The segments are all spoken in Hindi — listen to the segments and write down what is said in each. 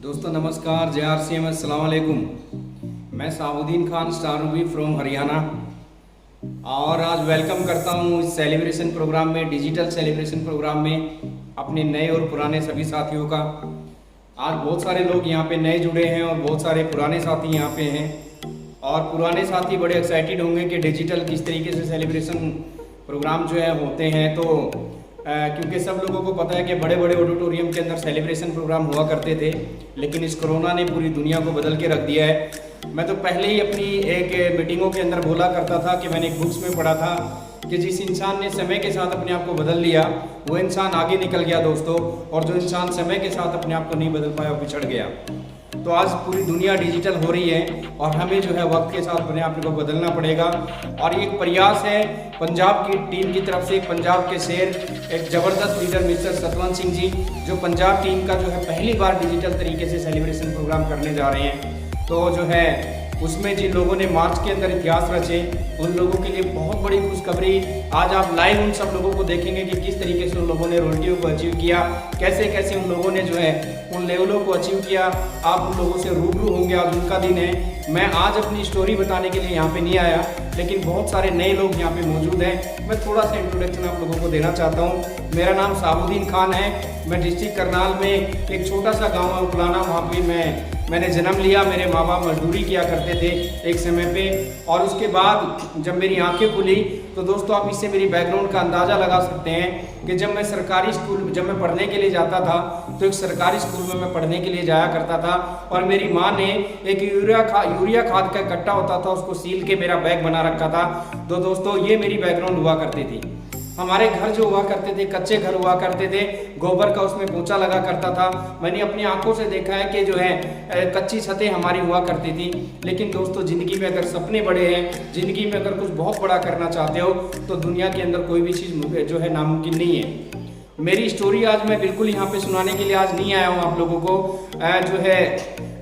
दोस्तों नमस्कार, JRCM अस्सलाम वालेकुम। मैं Sabuddin Khan star Ruby from Haryana और आज वेलकम करता हूँ इस सेलिब्रेशन प्रोग्राम में, डिजिटल सेलिब्रेशन प्रोग्राम में अपने नए और पुराने सभी साथियों का। आज बहुत सारे लोग यहाँ पे नए जुड़े हैं और बहुत सारे पुराने साथी यहाँ पे हैं और पुराने साथी बड़े एक्साइटेड होंगे कि डिजिटल किस तरीके से सेलिब्रेशन प्रोग्राम जो है होते हैं। तो क्योंकि सब लोगों को पता है कि बड़े बड़े ऑडिटोरियम के अंदर सेलिब्रेशन प्रोग्राम हुआ करते थे, लेकिन इस कोरोना ने पूरी दुनिया को बदल के रख दिया है। मैं तो पहले ही अपनी एक मीटिंगों के अंदर बोला करता था कि मैंने एक बुक्स में पढ़ा था कि जिस इंसान ने समय के साथ अपने आप को बदल लिया वो इंसान आगे निकल गया दोस्तों, और जो इंसान समय के साथ अपने आप को नहीं बदल पाया वो पिछड़ गया। तो आज पूरी दुनिया डिजिटल हो रही है और हमें जो है वक्त के साथ अपने आप को बदलना पड़ेगा। और एक प्रयास है पंजाब की टीम की तरफ से, पंजाब के शेर एक ज़बरदस्त लीडर मिस्टर सतवंत सिंह जी, जो पंजाब टीम का जो है पहली बार डिजिटल तरीके से सेलिब्रेशन प्रोग्राम करने जा रहे हैं। तो जो है उसमें जिन लोगों ने मार्च के अंदर इतिहास रचे उन लोगों के लिए बहुत बड़ी खुशखबरी। आज आप लाइव उन सब लोगों को देखेंगे कि किस तरीके से उन लोगों ने रोटियों को अचीव किया, कैसे कैसे उन लोगों ने जो है उन लेवलों को अचीव किया। आप उन लोगों से रूबरू होंगे, आज उनका दिन है। मैं आज अपनी स्टोरी बताने के लिए यहाँ पे नहीं आया, लेकिन बहुत सारे नए लोग यहाँ पे मौजूद हैं। मैं थोड़ा सा इंट्रोडक्शन आप लोगों को देना चाहता हूँ। मेरा नाम साबुद्दीन खान है। मैं डिस्ट्रिक्ट करनाल में एक छोटा सा गाँव है उकलाना, वहाँ पे मैंने जन्म लिया। मेरे माँ बाप मजदूरी किया करते थे एक समय पे, और उसके बाद जब मेरी आंखें खुली तो दोस्तों आप इससे मेरी बैकग्राउंड का अंदाज़ा लगा सकते हैं कि जब मैं सरकारी स्कूल जब मैं पढ़ने के लिए जाता था तो एक सरकारी स्कूल में मैं पढ़ने के लिए जाया करता था, और मेरी माँ ने एक यूरिया खाद का कट्टा होता था उसको सील के मेरा बैग बना रखा था। तो दोस्तों ये मेरी बैकग्राउंड हुआ करती थी। हमारे घर जो हुआ करते थे कच्चे घर हुआ करते थे, गोबर का उसमें पोंछा लगा करता था। मैंने अपनी आंखों से देखा है कि जो है कच्ची छतें हमारी हुआ करती थी। लेकिन दोस्तों ज़िंदगी में अगर सपने बड़े हैं, ज़िंदगी में अगर कुछ बहुत बड़ा करना चाहते हो तो दुनिया के अंदर कोई भी चीज़ जो है नामुमकिन नहीं है। मेरी स्टोरी आज मैं बिल्कुल यहाँ पे सुनाने के लिए आज नहीं आया हूँ आप लोगों को। जो है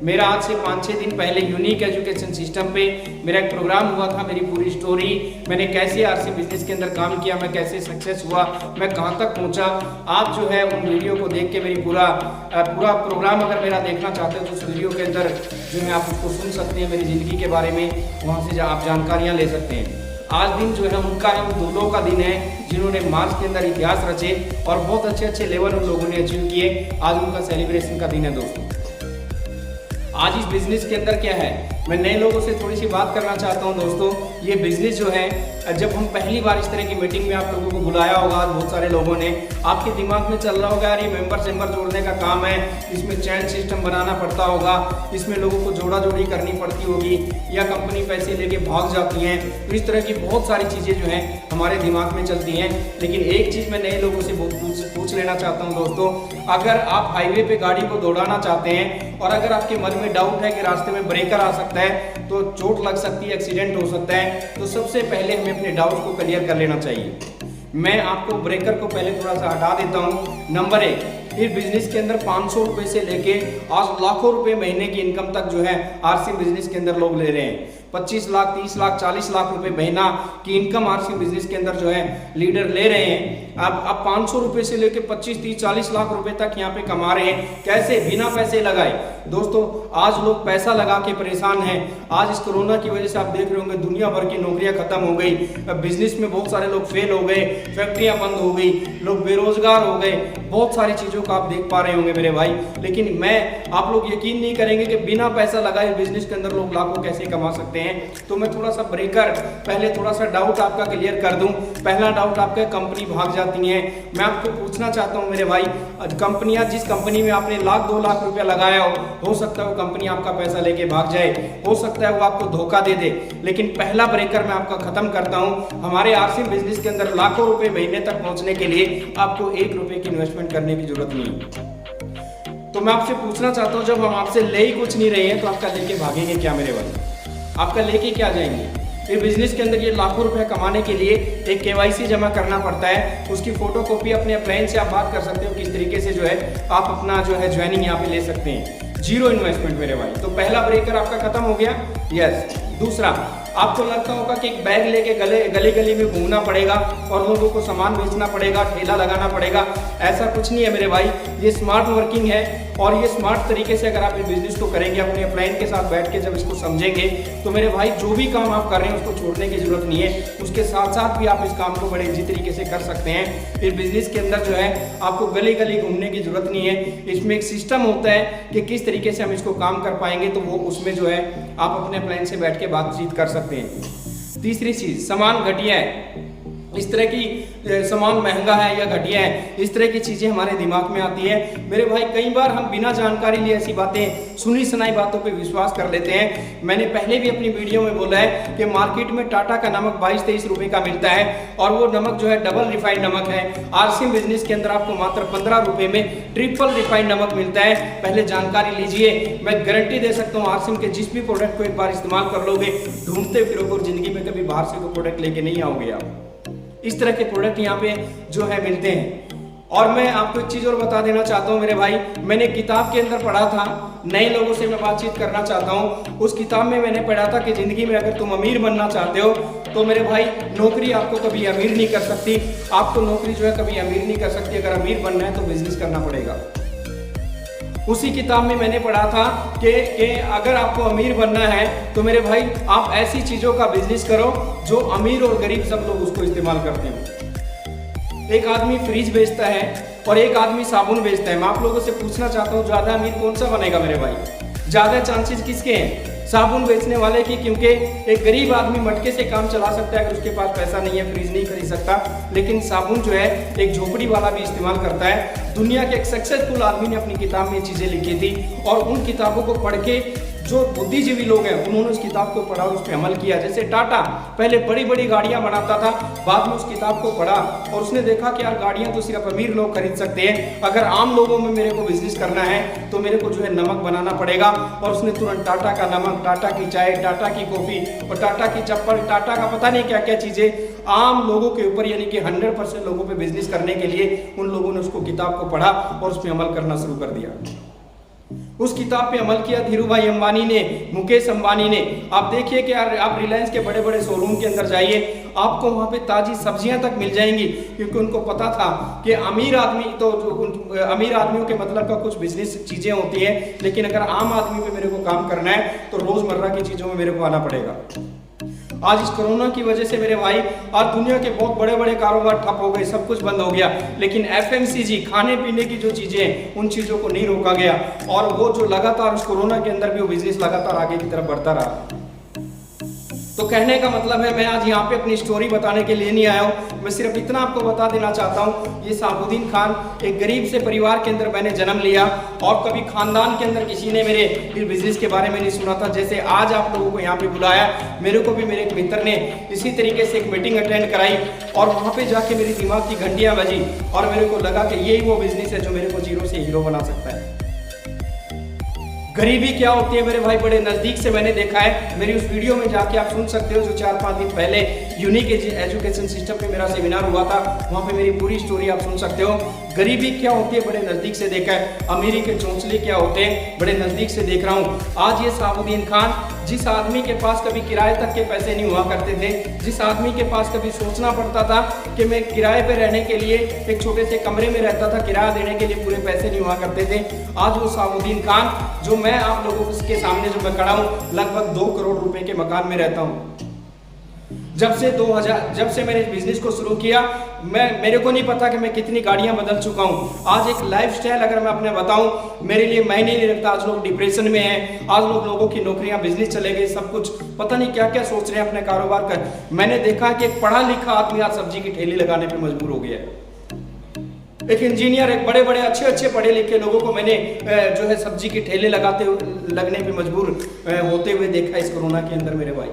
मेरा आज से 5-6 दिन पहले यूनिक एजुकेशन सिस्टम पे मेरा एक प्रोग्राम हुआ था। मेरी पूरी स्टोरी, मैंने कैसे आरसी बिजनेस के अंदर काम किया, मैं कैसे सक्सेस हुआ, मैं कहाँ तक पहुँचा। आप जो है उन वीडियो को देख के मेरी पूरा प्रोग्राम अगर मेरा देखना चाहते हो तो उस वीडियो के अंदर जो है आप उसको सुन सकते हैं, मेरी ज़िंदगी के बारे में वहाँ से आप जानकारियाँ ले सकते हैं। आज दिन जो है उनका है, उन दो लोगों का दिन है जिन्होंने मार्च के अंदर इतिहास रचे और बहुत अच्छे अच्छे लेवल उन लोगों ने अचीव किए। आज उनका सेलिब्रेशन का दिन है दोस्तों। आज इस बिजनेस के अंदर क्या है, मैं नए लोगों से थोड़ी सी बात करना चाहता हूं दोस्तों। ये बिजनेस जो है, जब हम पहली बार इस तरह की मीटिंग में आप लोगों को बुलाया होगा, आज बहुत सारे लोगों ने, आपके दिमाग में चल रहा होगा यार ये मेंबर जोड़ने का काम है, इसमें चैन सिस्टम बनाना पड़ता होगा, इसमें लोगों को जोड़ा जोड़ी करनी पड़ती होगी, या कंपनी पैसे लेके भाग जाती हैं। तो इस तरह की बहुत सारी चीज़ें जो हैं हमारे दिमाग में चलती हैं। लेकिन एक चीज़ मैं नए लोगों से पूछ लेना चाहता हूँ दोस्तों, अगर आप हाईवे पे गाड़ी को दौड़ाना चाहते हैं और अगर आपके मन में डाउट है कि रास्ते में ब्रेकर आ सकता है तो चोट लग सकती है, एक्सीडेंट हो सकता है, तो सबसे पहले हमें अपने डाउट को क्लियर कर लेना चाहिए। मैं आपको ब्रेकर को पहले थोड़ा सा हटा देता हूँ। नंबर 1, इस बिजनेस के अंदर 500 रुपए से लेके आज लाखों रुपए महीने की इनकम तक जो है आरसी बिजनेस के अंदर लोग ले रहे हैं। 25 लाख, 30 लाख, 40 लाख रुपए महीना की इनकम आरसी बिजनेस के अंदर जो है लीडर ले रहे हैं। अब 500 रुपए से लेके 25, 30, 40 लाख रुपए तक यहाँ पे कमा रहे हैं। कैसे? बिना पैसे लगाए। दोस्तों आज लोग पैसा लगा के परेशान हैं। आज इस कोरोना की वजह से आप देख रहे होंगे दुनिया भर की नौकरियां खत्म हो गई, बिजनेस में बहुत सारे लोग फेल हो गए, फैक्ट्रियां बंद हो गई, लोग बेरोजगार हो गए, बहुत सारी चीजों को आप देख पा रहे होंगे मेरे भाई। लेकिन आप लोग यकीन नहीं करेंगे कि बिना पैसा लगाए बिजनेस के अंदर लोग लाखों कैसे कमा सकते हैं। तो मैं थोड़ा सा ब्रेकर, पहले थोड़ा सा डाउट आपका क्लियर कर दूं। पहला डाउट आपका, कंपनी भाग जाती है। मैं आपको पूछना चाहता हूं मेरे भाई, कंपनियां, जिस कंपनी में आपने लाख 2 लाख रुपया लगाया हो सकता है वो कंपनी आपका पैसा लेके भाग जाए, हो सकता है वो आपको धोखा दे दे। लेकिन पहला ब्रेकर मैं आपका खत्म करता हूं। हमारे आरसी बिजनेस के अंदर लाखों रुपए महीने तक पहुंचने के लिए आपको 1 रुपए की इन्वेस्टमेंट करने की जरूरत नहीं है। तो मैं आपसे पूछना चाहता हूं, जब हम आपसे ले ही कुछ नहीं रहे हैं तो आपका लेके भागेंगे क्या मेरे भाई? आपका लेके क्या जाएंगे? ये बिजनेस के अंदर ये लाखों रुपए कमाने के लिए एक KYC जमा करना पड़ता है। उसकी फोटोकॉपी अपने अपलाइन से आप बात कर सकते हो किस तरीके से जो है आप अपना जो है ज्वाइनिंग यहाँ पे ले सकते हैं। 0 इन्वेस्टमेंट मेरे भाई। तो पहला ब्रेकर आपका खत्म हो गया। यस। दूसरा, आपको लगता होगा कि एक बैग लेके गली गली में घूमना पड़ेगा और लोगों को सामान बेचना पड़ेगा, ठेला लगाना पड़ेगा। ऐसा कुछ नहीं है मेरे भाई, ये स्मार्ट वर्किंग है। और ये स्मार्ट तरीके से अगर आप इस बिजनेस को करेंगे, अपने अपलाइन के साथ बैठ के जब इसको समझेंगे, तो मेरे भाई जो भी काम आप कर रहे हैं उसको छोड़ने की जरूरत नहीं है। उसके साथ साथ भी आप इस काम को बड़े इजी तरीके से कर सकते हैं। इस बिजनेस के अंदर जो है आपको गली गली घूमने की जरूरत नहीं है। इसमें एक सिस्टम होता है कि किस तरीके से हम इसको काम कर पाएंगे, तो वो उसमें जो है आप अपने अपलाइन से बैठ के बातचीत कर सकते हैं। तीसरी चीज, सामान घटिया है, इस तरह की सामान महंगा है या घटिया है, इस तरह की चीजें हमारे दिमाग में आती है। मेरे भाई कई बार हम बिना जानकारी लिए ऐसी बातें, सुनी सुनाई बातों पे विश्वास कर लेते हैं। मैंने पहले भी अपनी वीडियो में बोला है कि मार्केट में टाटा का नमक 22-23 रुपए का मिलता है और वो नमक जो है डबल रिफाइंड नमक है। आरसीएम बिजनेस के अंदर आपको मात्र 15 रुपए में ट्रिपल रिफाइंड नमक मिलता है। पहले जानकारी लीजिए। मैं गारंटी दे सकता हूँ आरसीएम के जिस भी प्रोडक्ट को एक बार इस्तेमाल कर लोगे, ढूंढते फिरोगे और जिंदगी में कभी बाहर से कोई प्रोडक्ट लेके नहीं आओगे आप। इस तरह के प्रोडक्ट यहाँ पे जो है मिलते हैं। और मैं आपको एक चीज और बता देना चाहता हूँ मेरे भाई, मैंने किताब के अंदर पढ़ा था, नए लोगों से मैं बातचीत करना चाहता हूँ। उस किताब में मैंने पढ़ा था कि जिंदगी में अगर तुम अमीर बनना चाहते हो तो मेरे भाई नौकरी आपको कभी अमीर नहीं कर सकती। आपको नौकरी जो है कभी अमीर नहीं कर सकती। अगर अमीर बनना है तो बिजनेस करना पड़ेगा। उसी किताब में मैंने पढ़ा था कि अगर आपको अमीर बनना है तो मेरे भाई आप ऐसी चीजों का बिजनेस करो जो अमीर और गरीब सब लोग उसको इस्तेमाल करते हो। एक आदमी फ्रिज बेचता है और एक आदमी साबुन बेचता है। मैं आप लोगों से पूछना चाहता हूँ ज्यादा अमीर कौन सा बनेगा मेरे भाई? ज्यादा चांसेस किसके हैं? साबुन बेचने वाले की, क्योंकि एक गरीब आदमी मटके से काम चला सकता है अगर उसके पास पैसा नहीं है, फ्रिज नहीं खरीद सकता। लेकिन साबुन जो है एक झोपड़ी वाला भी इस्तेमाल करता है। दुनिया के एक सक्सेसफुल आदमी ने अपनी किताब में चीजें लिखी थी और उन किताबों को पढ़ के जो बुद्धिजीवी लोग हैं उन्होंने उस किताब को पढ़ा और उस पर अमल किया। जैसे टाटा पहले बड़ी बड़ी गाड़ियां बनाता था, बाद में उस किताब को पढ़ा और उसने देखा कि यार गाड़ियां तो सिर्फ अमीर लोग खरीद सकते हैं, अगर आम लोगों में मेरे को बिजनेस करना है तो मेरे को जो है नमक बनाना पड़ेगा। और उसने तुरंत टाटा का नमक, टाटा की चाय, टाटा की कॉफी और टाटा की चप्पल, टाटा का पता नहीं क्या क्या चीजें आम लोगों के ऊपर, यानी कि 100% लोगों पे बिजनेस करने के लिए उन लोगों ने उसको किताब को पढ़ा और उसमें अमल करना शुरू कर दिया। उस किताब पे अमल किया धीरू भाई अंबानी ने, मुकेश अंबानी ने। आप देखिए कि आप रिलायंस के बड़े बड़े शोरूम के अंदर जाइए, आपको वहां पे ताजी सब्जियां तक मिल जाएंगी, क्योंकि उनको पता था कि अमीर आदमी तो अमीर आदमियों के मतलब का कुछ बिजनेस चीजें होती हैं, लेकिन अगर आम आदमी पे मेरे को काम करना है तो रोजमर्रा की चीजों में मेरे को आना पड़ेगा। आज इस कोरोना की वजह से मेरे भाई आज दुनिया के बहुत बड़े बड़े कारोबार ठप हो गए, सब कुछ बंद हो गया, लेकिन एफएमसीजी खाने पीने की जो चीजें हैं उन चीजों को नहीं रोका गया और वो जो लगातार उस कोरोना के अंदर भी वो बिजनेस लगातार आगे की तरफ बढ़ता रहा। तो कहने का मतलब है मैं आज यहाँ पे अपनी स्टोरी बताने के लिए नहीं आया हूँ, मैं सिर्फ इतना आपको बता देना चाहता हूँ, ये साबुद्दीन खान एक गरीब से परिवार के अंदर मैंने जन्म लिया और कभी खानदान के अंदर किसी ने मेरे इस बिजनेस के बारे में नहीं सुना था। जैसे आज आप लोगों को यहाँ पे बुलाया, मेरे को भी मेरे एक मित्र ने इसी तरीके से एक मीटिंग अटेंड कराई और वहाँ पे जाके मेरी दिमाग की घंटियाँ बजी और मेरे को लगा कि यही वो बिजनेस है जो मेरे को जीरो से हीरो बना सकता है। गरीबी क्या होती है मेरे भाई बड़े नजदीक से मैंने देखा है। मेरी उस वीडियो में जाके आप सुन सकते हो जो 4-5 दिन पहले यूनिक एजुकेशन सिस्टम पे मेरा सेमिनार हुआ था, वहां पे मेरी पूरी स्टोरी आप सुन सकते हो। गरीबी क्या होती है बड़े नजदीक से देखा है, अमीरी के चौंसले क्या होते हैं बड़े नजदीक से देख रहा हूँ। आज ये साबुद्दीन खान, जिस आदमी के पास कभी किराए तक के पैसे नहीं हुआ करते थे, जिस आदमी के पास कभी सोचना पड़ता था कि मैं किराए पे रहने के लिए एक छोटे से कमरे में रहता था, किराया देने के लिए पूरे पैसे नहीं हुआ करते थे, आज वो साबुद्दीन खान जो मैं आप लोगों के सामने जो मैं खड़ा हूँ लगभग 2 करोड़ रुपए के मकान में रहता हूँ। जब से मैंने इस बिजनेस को शुरू किया मेरे को नहीं पता कि मैं कितनी गाड़ियां बदल चुका हूं। आज एक लाइफस्टाइल अगर मैं अपने बताऊं मेरे लिए मायने नहीं रखता। आज लोग डिप्रेशन में हैं, आज लोगों की नौकरियां, बिजनेस चले गए, सब कुछ पता नहीं क्या क्या सोच रहे हैं अपने कारोबार कर। मैंने देखा कि एक पढ़ा लिखा आदमी आज सब्जी की ठेली लगाने पर मजबूर हो गया है। एक इंजीनियर, एक बड़े बड़े अच्छे पढ़े लिखे लोगों को मैंने जो है सब्जी के ठेले लगने पे मजबूर होते हुए देखा इस कोरोना के अंदर मेरे भाई।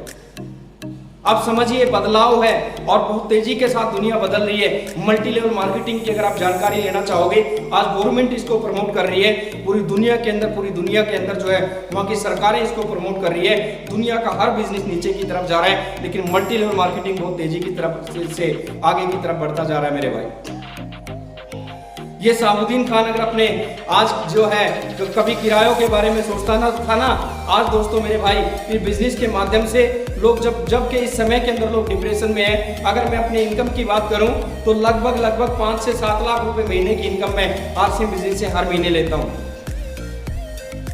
आप समझिए बदलाव है और बहुत तेजी के साथ दुनिया बदल रही है। मल्टी लेवल मार्केटिंग की अगर आप जानकारी लेना चाहोगे, आज गवर्नमेंट इसको प्रमोट कर रही है पूरी दुनिया के अंदर जो है वहाँ की सरकारें इसको प्रमोट कर रही है। दुनिया का हर बिजनेस नीचे की तरफ जा रहा है, लेकिन मल्टी लेवल मार्केटिंग बहुत तेजी की तरफ से आगे की तरफ बढ़ता जा रहा है मेरे भाई। ये साबुद्दीन खान अगर अपने आज जो है तो कभी किरायों के बारे में सोचता ना था ना, आज दोस्तों मेरे भाई इस बिजनेस के माध्यम से लोग जब के इस समय के अंदर लोग डिप्रेशन में है। अगर मैं अपने इनकम की बात करूं तो लगभग 5 से 7 लाख रुपए महीने की इनकम मैं आरसीएम बिजनेस से हर महीने लेता हूं।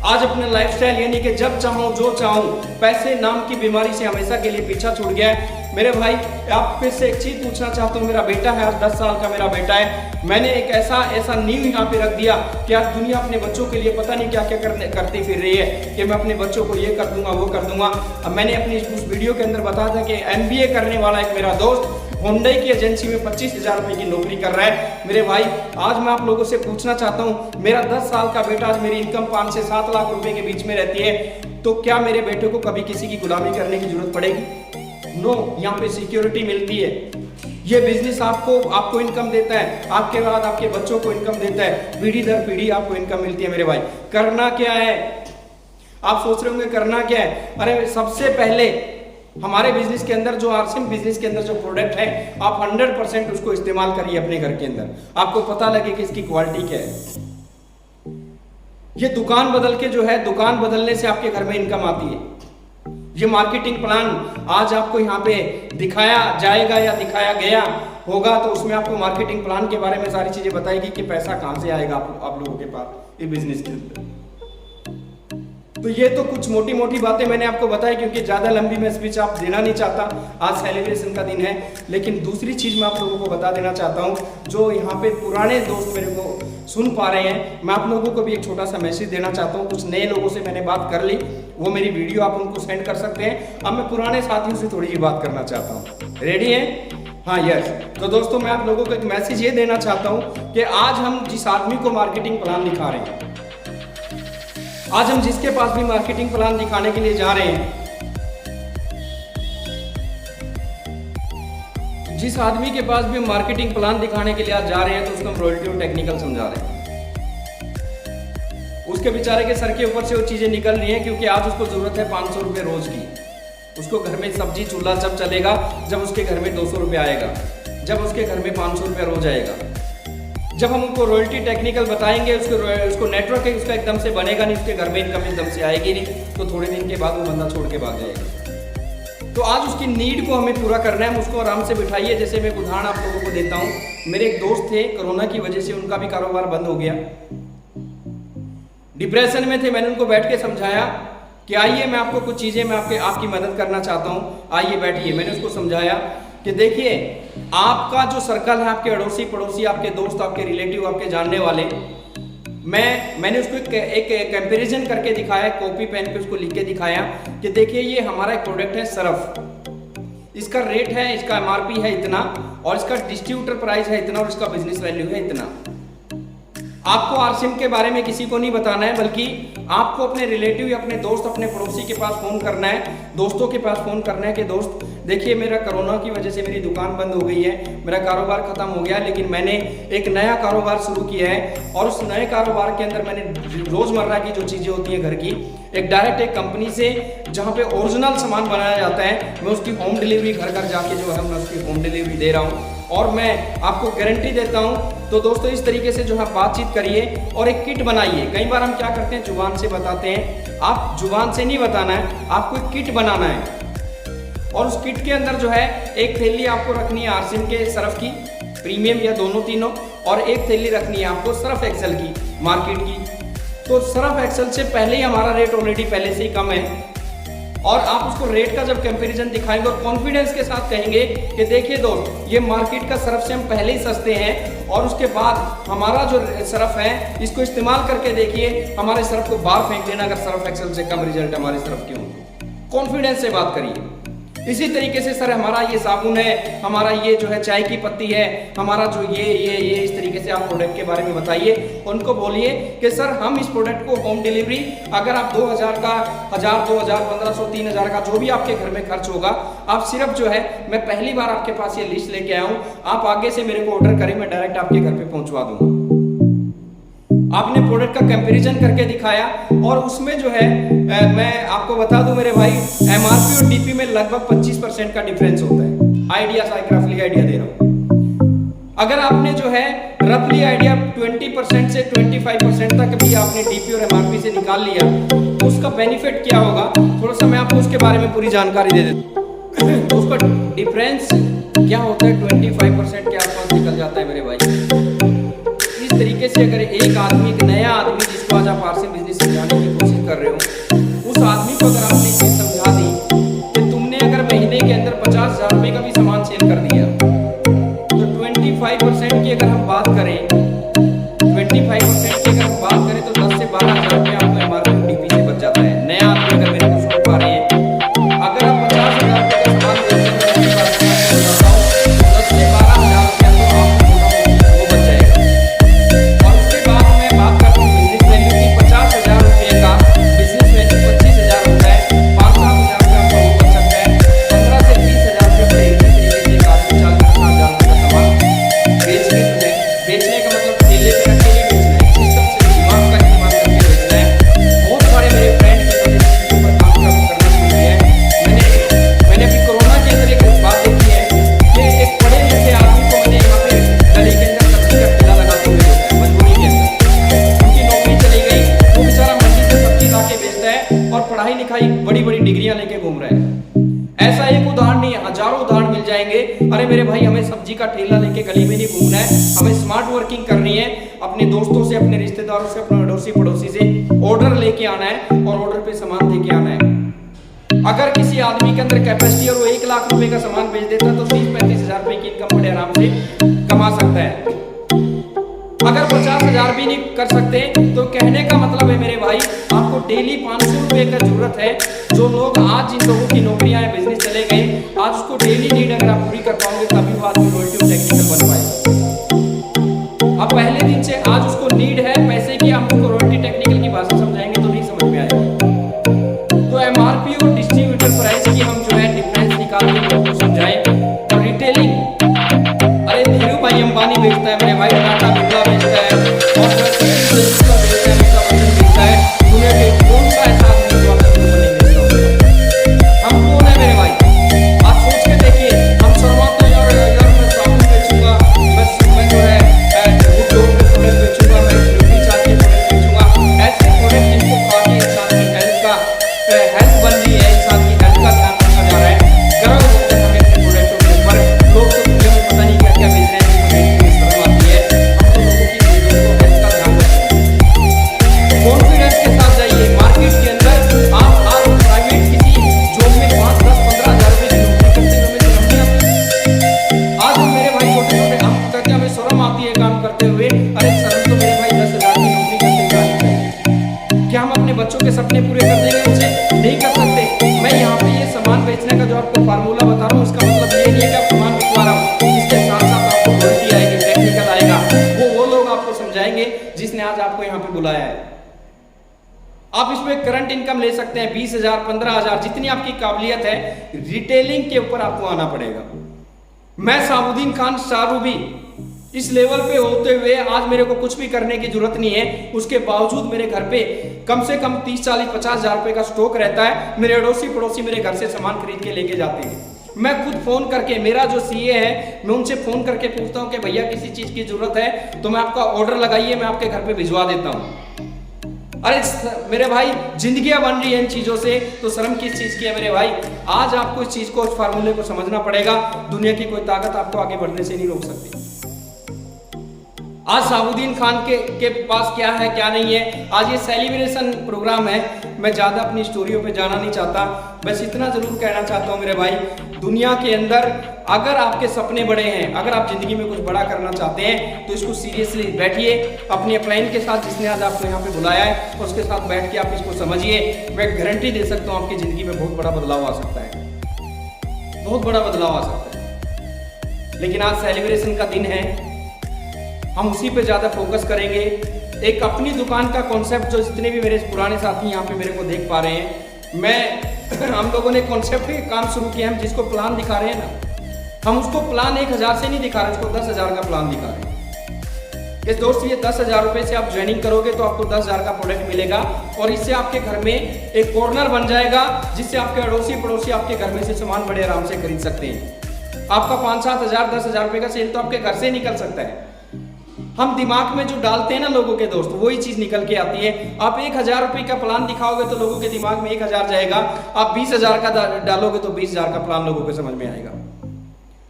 आज अपने लाइफस्टाइल यानी कि जब चाहूं जो चाहूं, पैसे नाम की बीमारी से हमेशा के लिए पीछा छूट गया है। मेरे भाई आप फिर से एक चीज पूछना चाहता हूं, मेरा बेटा है, आज 10 साल का मेरा बेटा है। मैंने एक ऐसा नींव यहाँ पे रख दिया कि आज दुनिया अपने बच्चों के लिए पता नहीं क्या क्या करती फिर रही है कि मैं अपने बच्चों को ये कर दूंगा वो कर दूंगा। अब मैंने अपनी उस वीडियो के अंदर बताया था कि MBA करने वाला एक मेरा दोस्त हुंडई की एजेंसी में 25,000 रुपए की नौकरी कर रहा है। मेरे भाई आज मैं आप लोगों से पूछना चाहता हूं, मेरा 10 साल का बेटा, आज मेरी इनकम 5 से 7 लाख रुपए के बीच में रहती है, तो क्या मेरे बेटे को कभी किसी की गुलामी करने की जरूरत पड़ेगी? नो, यहाँ पे सिक्योरिटी मिलती है। ये बिजनेस आपको इनकम देता है, आपके बाद आपके बच्चों को इनकम देता है, पीढ़ी दर पीढ़ी आपको इनकम मिलती है। मेरे भाई करना क्या है? आप सोच रहे होंगे करना क्या है? अरे सबसे पहले हमारे बिजनेस के अंदर जो आरसीएम बिजनेस के अंदर जो प्रोडक्ट है, आप 100% उसको इस्तेमाल करिए अपने घर के अंदर, आपको पता लगे कि इसकी क्वालिटी क्या है। ये दुकान बदल के जो है, दुकान बदलने से आपके घर में इनकम आती है। ये मार्केटिंग प्लान आज आपको यहाँ पे दिखाया जाएगा या दिखाया गया होगा, तो उसमें आपको मार्केटिंग प्लान के बारे में सारी चीजें बताएगी कि पैसा कहां से आएगा आप लोगों के पास ये बिजनेस के अंदर। तो ये तो कुछ मोटी मोटी बातें मैंने आपको बताई, क्योंकि ज्यादा लंबी मैं स्पीच आप देना नहीं चाहता, आज सेलिब्रेशन का दिन है। लेकिन दूसरी चीज मैं आप लोगों को बता देना चाहता हूं, जो यहाँ पे पुराने दोस्त मेरे को सुन पा रहे हैं, मैं आप लोगों को भी एक छोटा सा मैसेज देना चाहता हूँ। कुछ नए लोगों से मैंने बात कर ली, वो मेरी वीडियो आप उनको सेंड कर सकते हैं। अब मैं पुराने साथियों से थोड़ी सी बात करना चाहता हूँ। रेडी है? हाँ, यस। तो दोस्तों मैं आप लोगों को एक मैसेज ये देना चाहता हूँ कि आज हम जिस आदमी को मार्केटिंग प्लान दिखा रहे हैं, आज हम जिसके पास भी मार्केटिंग प्लान दिखाने के लिए जा रहे हैं, जिस आदमी के पास भी मार्केटिंग प्लान दिखाने के लिए आज जा रहे हैं, तो उसको हम रॉयल्टी और टेक्निकल समझा रहे हैं। उसके बेचारे के सर के ऊपर से वो चीजें निकल रही हैं, क्योंकि आज उसको जरूरत है 500 रुपए रोज की। उसको घर में सब्जी चूल्हा जब चलेगा, जब उसके घर में 200 रुपए आएगा, जब उसके घर में 500 रुपए रोज आएगा। जब हम उनको रॉयल्टी टेक्निकल बताएंगे, उसको नेटवर्क है उसका एकदम से बनेगा नहीं, उसके घर में इनकम एकदम से आएगी नहीं, तो थोड़े दिन के बाद वो बंदा छोड़ के भाग जाएगा। तो आज उसकी नीड को हमें पूरा करना है। उसको आराम से बिठाइए। जैसे मैं उदाहरण आप लोगों को देता हूँ, मेरे एक दोस्त थे, कोरोना की वजह से उनका भी कारोबार बंद हो गया, डिप्रेशन में थे। मैंने उनको बैठ के समझाया कि आइए मैं आपको कुछ चीजें मैं आपकी मदद करना चाहता हूँ, आइए बैठिए। मैंने उसको समझाया कि देखिए, आपका जो सर्कल है, आपके अड़ोसी पड़ोसी, आपके दोस्त, आपके रिलेटिव, आपके जानने वाले, मैंने उसको एक कंपैरिजन करके दिखाया, कॉपी पेन पे उसको लिख के दिखाया कि देखिए ये हमारा एक प्रोडक्ट है सरफ, इसका रेट है, इसका MRP है इतना, और इसका डिस्ट्रीब्यूटर प्राइस है इतना, और इसका बिजनेस वैल्यू है इतना। आपको आरसीएम के बारे में किसी को नहीं बताना है, बल्कि आपको अपने रिलेटिव या अपने दोस्त, अपने पड़ोसी के पास फोन करना है, दोस्तों के पास फोन करना है कि दोस्त देखिए, मेरा कोरोना की वजह से मेरी दुकान बंद हो गई है, मेरा कारोबार खत्म हो गया, लेकिन मैंने एक नया कारोबार शुरू किया है, और उस नए कारोबार के अंदर मैंने रोजमर्रा की जो चीजें होती हैं घर की, एक डायरेक्ट एक कंपनी से जहाँ पे ओरिजिनल सामान बनाया जाता है, मैं उसकी होम डिलीवरी घर घर जाके जो है मैं उसकी होम डिलीवरी दे रहा हूँ, और मैं आपको गारंटी देता हूँ। तो दोस्तों इस तरीके से जो है बातचीत करिए और एक किट बनाइए। कई बार हम क्या करते हैं, जुबान से बताते हैं, आप जुबान से नहीं बताना है, आपको एक किट बनाना है, और उस किट के अंदर जो है एक थैली आपको रखनी है आरसीएम के सरफ की, प्रीमियम या दोनों तीनों, और एक थैली रखनी है आपको सरफ एक्सेल की, मार्केट की। तो सरफ एक्सेल से पहले ही हमारा रेट ऑलरेडी पहले से ही कम है, और आप उसको रेट का जब कंपैरिजन दिखाएंगे और कॉन्फिडेंस के साथ कहेंगे कि देखिए दोस्त, ये मार्केट का सरफ से हम पहले ही सस्ते हैं, और उसके बाद हमारा जो सरफ है इसको इस्तेमाल करके देखिए, हमारे सरफ को बाहर फेंक देना अगर सरफ एक्सेल से कम रिजल्ट हमारे सरफ के हों। कॉन्फिडेंस से बात करिए। इसी तरीके से सर हमारा ये साबुन है, हमारा ये जो है चाय की पत्ती है, हमारा जो ये इस तरीके से आप प्रोडक्ट के बारे में बताइए। उनको बोलिए कि सर हम इस प्रोडक्ट को होम डिलीवरी, अगर आप 2000 का, 1000, 2000, 1500, 3000 का जो भी आपके घर में खर्च होगा, आप सिर्फ जो है, मैं पहली बार आपके पास ये लिस्ट लेके आया हूँ, आप आगे से मेरे को ऑर्डर करें, मैं डायरेक्ट आपके घर पे पहुंचवा दूंगा। आपने प्रोडक्ट का कंपैरिजन करके दिखाया, और उसमें जो है मैं आपको बता दूं मेरे भाई, MRP और DP में लगभग 25% का डिफरेंस होता है। आइडिया साइक्राफली आइडिया दे रहा हूं। अगर आपने जो है रफली आइडिया 20% से 25% तक भी आपने डीपी और एमआरपी से निकाल लिया तो उसका बेनिफिट क्या होगा, थोड़ा सा मैं आपको उसके बारे में पूरी जानकारी दे देता हूं। तो उसका डिफरेंस क्या होता है, 25% के आसपास निकल जाता है मेरे भाई। इस तरीके से अगर एक आदमी, एक नया आदमी जिसको आज आप आरसीएम बिजनेस समझाने की कोशिश कर रहे हो, उस आदमी को अगर आपने चीज समझा दी कि तुमने अगर महीने के अंदर 50,000 रुपए का भी सामान सेल कर दिया, तो 25% की अगर हम बात करें, 25% की अगर हम बात करें तो 10 से 12,000 रुपये आपको एमआरपी डीपी से बच जाता है। नया आदमी अगर मेरे को सुन पा रहे हैं, अगर आप 50,000 रुपये का सामान बेचते हैं, 10 से 12,000 रुपया तो आपको वो बच जाएगा। और उसके बाद मैं बात करता हूँ बिजनेस वैल्यू की। 50,000 रुपये का बिजनेस वैल्यू 25,000 होता है, 5-7,000 रुपये आपका वो बच सकता है। 15 से 20,000 रुपये बड़े इसी तरीके से एक आदमी 40-50,000 रुपये का सामान बेचने का मतलब ठेले पे रख के नहीं बेचना है, सिस्टम से दिमाग का इस्तेमाल करके बेचना है। बहुत सारे मेरे फ्रेंड मेरे इस चीज़ पर काम करना शुरू किया है। मैंने अभी कोरोना के अंदर एक बात देखी है कि एक पढ़े लिखे आदमी को मैंने यहाँ पे गली के अंदर सब्जी का ठेला लगाते हुए देखा है, मजबूरी के अंदर। उनकी नौकरी चली गई, वो बेचारा मंडी से सब्जी ला के बेचता है और पढ़ाई लिखाई बड़ी बड़ी डिग्रियां लेके घूम रहा है। ऐसा एक उदाहरण नहीं, हजारों उदाहरण मिल जाएंगे। अरे मेरे भाई, हमें सब्जी का ठेला लेके गली में नहीं घूमना है, हमें स्मार्ट वर्किंग करनी है। अपने दोस्तों से, अपने रिश्तेदारों से, अपने अड़ोसी पड़ोसी से ऑर्डर लेके आना है और ऑर्डर पे सामान देके आना है। अगर किसी आदमी के अंदर कैपेसिटी और वो 1 लाख रुपए का सामान बेच देता है तो 30-35,000 रुपए की इनकम बड़े आराम से कमा सकता है। अगर 50,000 भी नहीं कर सकते तो कहने का मतलब है मेरे भाई, आपको डेली 500 रुपए का जरूरत है। जो लोग आज जिन लोगों की नौकरियां हैं, बिजनेस चले गए, आज उसको डेली नीड अगर आप पूरी कर पाओगे तभी वो आदमी रॉयल्टी टेक्निकल बन पाएगा। अब पहले दिन से आज उसको नीड है पैसे की, हम उसको रॉयल्टी टेक्निकल की भाषा समझाएंगे तो नहीं समझ में आएगा। तो एमआरपी और डिस्ट्रीब्यूटर प्राइस की हम जो है डिफरेंस निकाल के लोगों को समझाएं। और रिटेलिंग, अरे धीरू भाई अंबानी बेचता है मेरे भाई, टाटा बिरला बेचता है और बेचता है, बेचता है। दुनिया के कौन सा ऐसा आदमी जो आपको नहीं बेचता? हम कौन है मेरे भाई? आप सोच के देखिए, हम शर्माते हैं यार मैं साबुन बेचूंगा, मैं जो है प्रोडक्ट बेचूंगा, मैं ब्यूटी चार्ज के प्रोडक्ट बेचूंगा। ऐसे प्रोडक्ट जिनको खा के इंसान की हेल्थ बन रही है, इंसान की हेल्थ का ध्यान रखा जा रहा है। गर्व होता है हमें अपने प्रोडक्टों के ऊपर। लोग तो दुनिया में पता नहीं क्या क्या बेच रहे हैं, शर्म आती है। हम तो लोगों की हेल्थ का ध्यान रखते हैं। कॉन्फिडेंस के साथ जाइए मार्केट के अंदर। आप आज प्राइवेट किसी जॉब में 5, 10, 15,000 रुपए की नौकरी करते हुए शर्म नहीं आती? आज मेरे भाई छोटे छोटे हम करके हमें शर्म आती है काम करते हुए। अरे शर्म तो मेरे भाई 10,000 की नौकरी करते हुए आनी चाहिए। क्या हम अपने बच्चों के सपने पूरे कर देंगे उनसे? नहीं कर सकते। मैं यहाँ पे ये सामान बेचने का जो आपको फार्मूला बता रहा हूँ, उसका मतलब ये नहीं है कि आप सामान बिकवा रहा हूँ, इसके साथ साथ आपको क्वालिटी आएगी, टेक्निकल आएगा। वो लोग आपको समझाएंगे जिसने आज आपको यहाँ पे बुलाया है। आप इसमें करंट इनकम ले सकते हैं 20,000, 15,000, जितनी आपकी काबिलियत है। रिटेलिंग के ऊपर आपको आना पड़ेगा। मैं साबुद्दीन खान शाहरुबी इस लेवल पे होते हुए आज मेरे को कुछ भी करने की जरूरत नहीं है। उसके बावजूद मेरे घर पे कम से कम 30, 40, 50,000 रुपए का स्टॉक रहता है। मेरे अड़ोसी पड़ोसी मेरे घर से सामान खरीद के लेके जाते हैं। मैं खुद फोन करके, मेरा जो सीए है, मैं उनसे फोन करके पूछता हूँ कि भैया किसी चीज की जरूरत है तो मैं आपका ऑर्डर लगाइए, मैं आपके घर पे भिजवा देता हूँ। अरे मेरे भाई, जिंदगियां बन रही है इन चीजों से, तो शर्म किस चीज की है मेरे भाई? आज आपको इस चीज को, इस फार्मूले को समझना पड़ेगा। दुनिया की कोई ताकत आपको आगे बढ़ने से नहीं रोक सकती। आज साबुद्दीन खान के पास क्या है क्या नहीं है, आज ये सेलिब्रेशन प्रोग्राम है। मैं ज्यादा अपनी स्टोरियों पे जाना नहीं चाहता, बस इतना जरूर कहना चाहता हूँ मेरे भाई, दुनिया के अंदर अगर आपके सपने बड़े हैं, अगर आप जिंदगी में कुछ बड़ा करना चाहते हैं तो इसको सीरियसली बैठिए अपने क्लाइंट के साथ जिसने आज आपको यहाँ पे बुलाया है, उसके साथ बैठ के आप इसको समझिए। मैं गारंटी दे सकता हूँ आपकी जिंदगी में बहुत बड़ा बदलाव आ सकता है, बहुत बड़ा बदलाव आ सकता है। लेकिन आज सेलिब्रेशन का दिन है, हम उसी पे ज्यादा फोकस करेंगे। एक अपनी दुकान का कॉन्सेप्ट, जो जितने भी मेरे पुराने साथी यहाँ पे मेरे को देख पा रहे हैं, हम लोगों ने कॉन्सेप्ट पे काम शुरू किया। हम जिसको प्लान दिखा रहे हैं ना, हम उसको प्लान 1,000 से नहीं दिखा रहे, उसको 10,000 का प्लान दिखा रहे हैं। इस दोस्त, ये 10,000 रुपए से आप ज्वाइनिंग करोगे तो आपको 10,000 का प्रोडक्ट मिलेगा और इससे आपके घर में एक कॉर्नर बन जाएगा जिससे आपके अड़ोसी पड़ोसी आपके घर में से सामान बड़े आराम से खरीद सकते हैं। आपका 5-7 हज़ार 10 हज़ार रुपये का सेल तो आपके घर से निकल सकता है। हम दिमाग में जो डालते हैं ना लोगों के दोस्त, वही चीज निकल के आती है। आप 1,000 रुपये का प्लान दिखाओगे तो लोगों के दिमाग में 1,000 जाएगा, आप 20,000 का डालोगे तो 20,000 का प्लान लोगों को समझ में आएगा।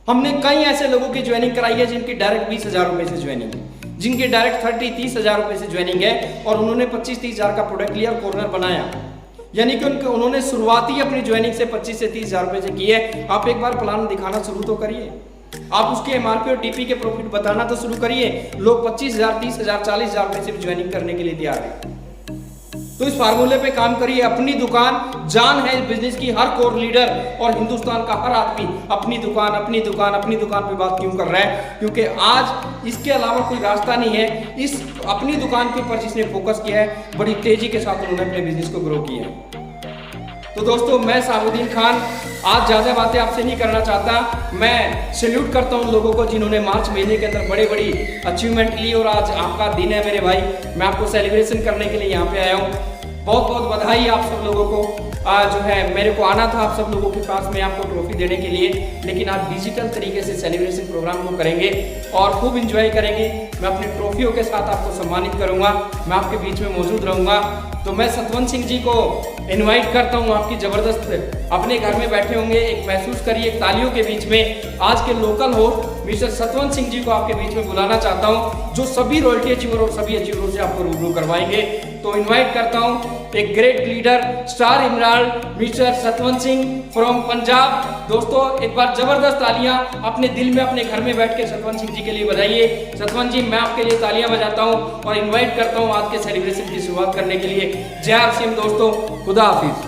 हमने कई ऐसे लोगों की ज्वाइनिंग कराई है जिनकी डायरेक्ट 20,000 रुपये से ज्वाइनिंग है, जिनके डायरेक्ट 30-30 हज़ार रुपये से ज्वाइनिंग है, और उन्होंने 25-30 हज़ार का प्रोडक्ट लिया और कॉर्नर बनाया। यानी कि उन्होंने शुरुआती अपनी ज्वाइनिंग से 25 से 30 हज़ार रुपये से की है। आप एक बार प्लान दिखाना शुरू तो करिए, आप उसके एमआरपी और टीपी के प्रॉफिट बताना तो शुरू करिए। लोग 25,000 30,000 40,000 रुपये से भी ज्वाइनिंग करने के लिए तैयार है। तो इस फार्मूले पे काम करिए। अपनी दुकान जान है इस बिजनेस की। हर कोर लीडर और हिंदुस्तान का हर आदमी अपनी दुकान अपनी दुकान अपनी दुकान पे बात क्यों कर रहा है? क्योंकि आज इसके अलावा कोई रास्ता नहीं है। इस अपनी दुकान के ऊपर जिसने फोकस किया है, बड़ी तेजी के साथ उन्होंने अपने बिजनेस को ग्रो किया है। तो दोस्तों, मैं साबुद्दीन खान आज ज़्यादा बातें आपसे नहीं करना चाहता। मैं सैल्यूट करता हूं उन लोगों को जिन्होंने मार्च महीने के अंदर बड़ी बड़ी अचीवमेंट ली, और आज आपका दिन है मेरे भाई। मैं आपको सेलिब्रेशन करने के लिए यहाँ पे आया हूँ। बहुत बहुत बधाई आप सब लोगों को। जो है मेरे को आना था आप सब लोगों के पास में आपको ट्रॉफी देने के लिए, लेकिन आज डिजिटल तरीके से सेलिब्रेशन प्रोग्राम को करेंगे और खूब इंजॉय करेंगे। मैं अपनी ट्रॉफियों के साथ आपको सम्मानित करूंगा, मैं आपके बीच में मौजूद रहूंगा। तो मैं सतवंत सिंह जी को इनवाइट करता हूं। आपकी जबरदस्त अपने घर में बैठे होंगे, एक महसूस करिए तालियों के बीच में आज के local host mister Satwant Singh ji को आपके बीच में बुलाना चाहता हूं, जो सभी रॉयल्टी अचीवर और सभी अचीवरों से आपको रूबरू करवाएंगे। तो इनवाइट करता हूं एक great leader, star emerald, mister Satwant Singh from Punjab. दोस्तों, एक बार जबरदस्त तालियां अपने दिल में अपने घर में बैठ के सतवंत सिंह जी के लिए बजाइए। सतवंत जी, मैं आपके लिए तालियां बजाता हूं और इनवाइट करता हूं आज के सेलिब्रेशन की शुरुआत करने के लिए। जय RCM दोस्तों, खुदा हाफिज।